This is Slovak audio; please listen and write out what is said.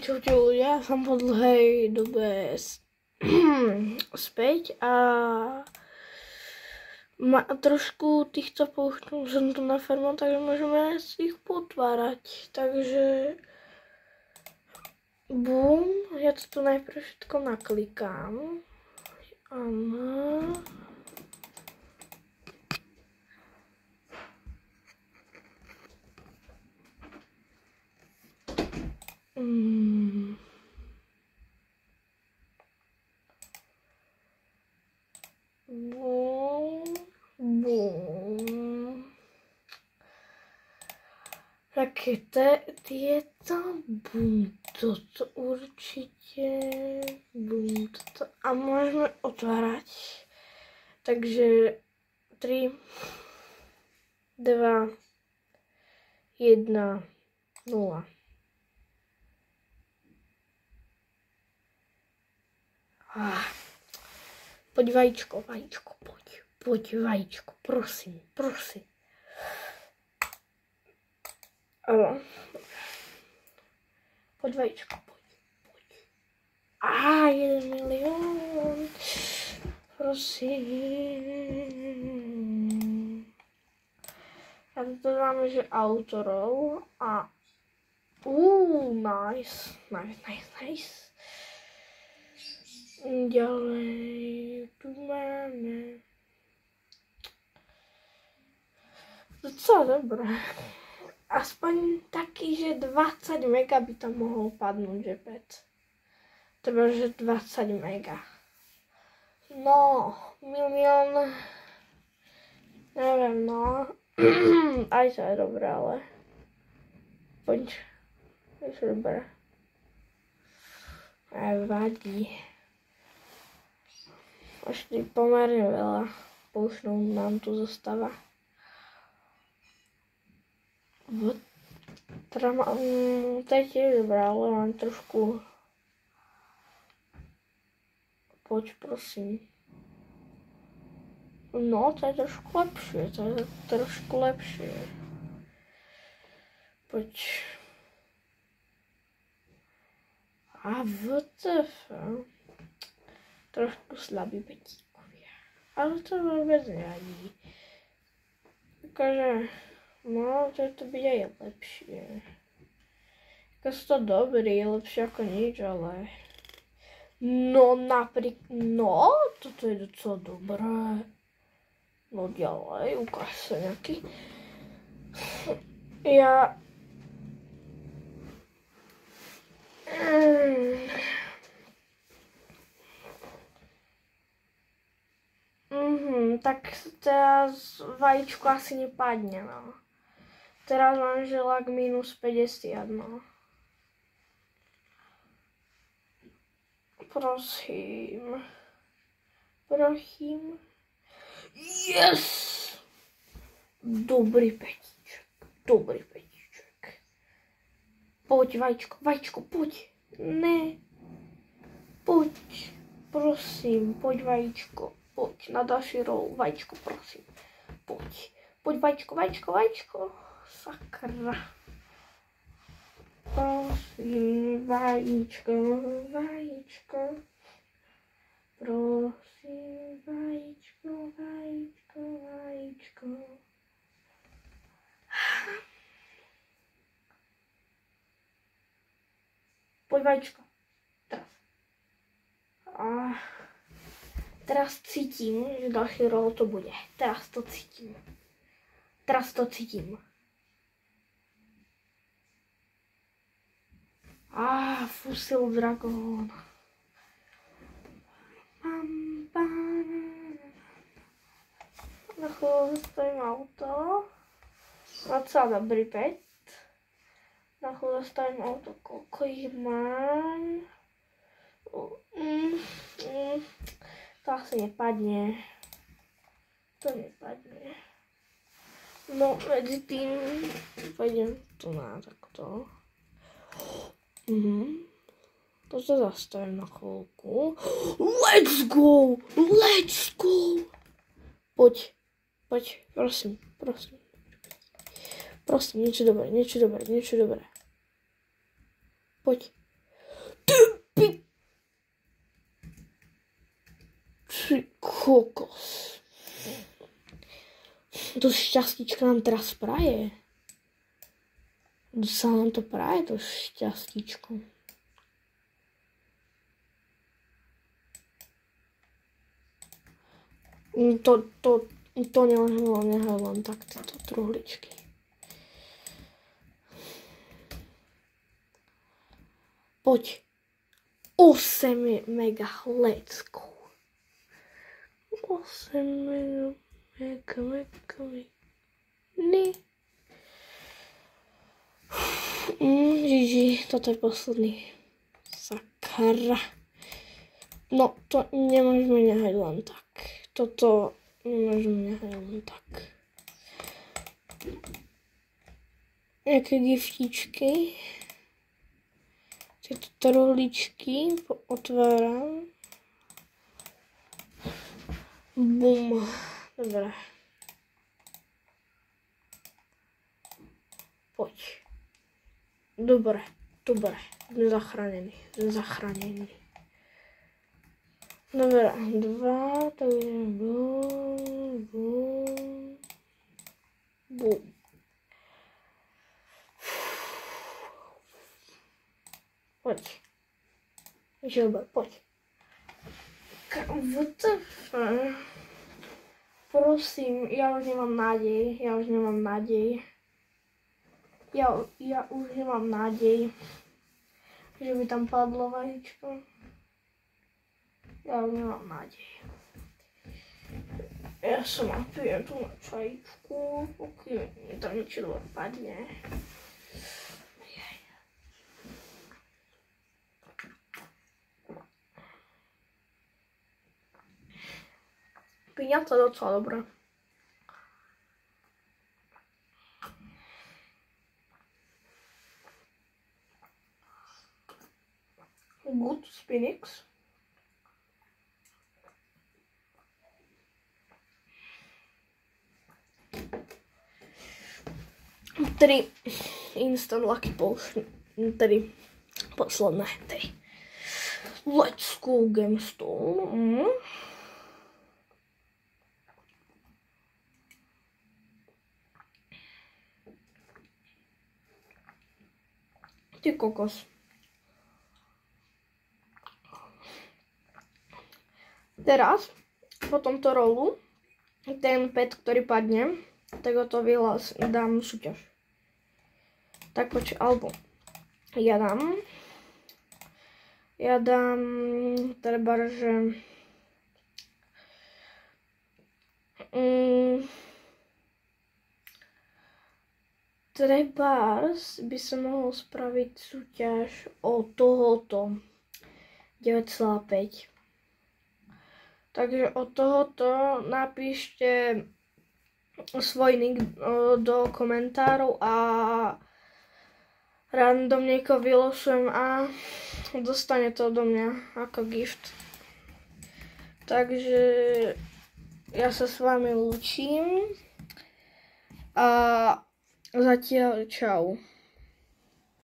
Čaute ľudia, som po dlhej dobe späť a trošku týchto pouštím som tu na farmu, takže môžeme si ich potvárať. Takže bum, ja to tu najprv všetko naklikám. Áno. Bum. Také tieto, bum, toto určite, bum, toto a môžeme otvárať. Takže 3, 2, 1, 0. Poď vajíčko, poď vajíčko, prosím. Áno. Poď vajíčko, poď. 1 milión, prosím. A tu máme, že autorov a nice. Ďalej tu máme docela dobré. Aspoň taký, že 20 mega by tam mohol padnúť, že pet. Treba, že 20 mega. No, milión, neviem, no. Aj to je dobré, ale poď, je to dobré. Vadí. Ešte pomerne veľa poušnov nám tu zostáva. To je tiež dobré, ale mám trošku... Poď, prosím. No, to je trošku lepšie, Poď. A WTF. Trošku slabý petíkovia. Ale to vôbec nevadí. Takže, no, to byť aj lepšie. Ako sú to dobrý, lepšie ako nič, ale... No, toto je docela dobré. No ďalej, ukáž sa nejaký. Tak teraz vajíčko asi nepadne, no. Teraz mám želák minus 50, no. Prosím. Yes! Dobrý petíček. Poď, vajíčko, poď. Ne. Poď, prosím, poď, vajíčko. Poď na ďalší rol, vajíčko, prosím. Poď, vajíčko. Sakra. Prosím, vajíčko. Prosím, vajíčko. Poď, vajíčko. Teraz cítim, že ďalší rol to bude. Teraz to cítim. Fusil Dragon. Na chvíľu zastavím auto. Docela dobrý pet. Na chvíľu zastavím auto, koľko ich mám. To asi nepadne. No, medzi tým pôjdem tu na takto. To sa zastavím na chvíľku. Let's go! Poď, prosím. Prosím, niečo dobré. Poď. Ty kokos. To šťastíčka nám teraz praje. Sa nám to praje, to šťastíčko. To nemôžem nehať len tak, tieto truhličky. Poď. 8 mega, let's go. 8 mega. GG, toto je posledný. Sakra. No, to nemôžeme nehať len tak. Toto nemôžeme nehať len tak. Nejaké giftičky. Tieto truhličky otváram. Bum. Dobre. Poď. Dobre. Sme zachránení. Dobre, 2, takže bum. Poď. Žilber, poď. WTF? Prosím, ja už nemám nádej. Ja už nemám nádej, že by tam padlo vajíčko. Ja už nemám nádej. Ja sa napijem tu na čajíčku, pokým mi tam niečo padne. Piňata docela dobrá. Good Spinix. Tri instant lucky potion. 3 posledné. 3. Let's go Gemstone. Ty kokos. Teraz, po tomto rolu, ten pet, ktorý padne, tak ho to dám súťaž. Tak počuj, alebo ja dám treba, že trebárs by som mohol spraviť súťaž o tohoto 9,5. Takže od tohoto napíšte svoj nick do komentárov a random niekoho vylosujem a dostane to do mňa ako gift. Takže ja sa s vami lúčim a zatiaľ čau.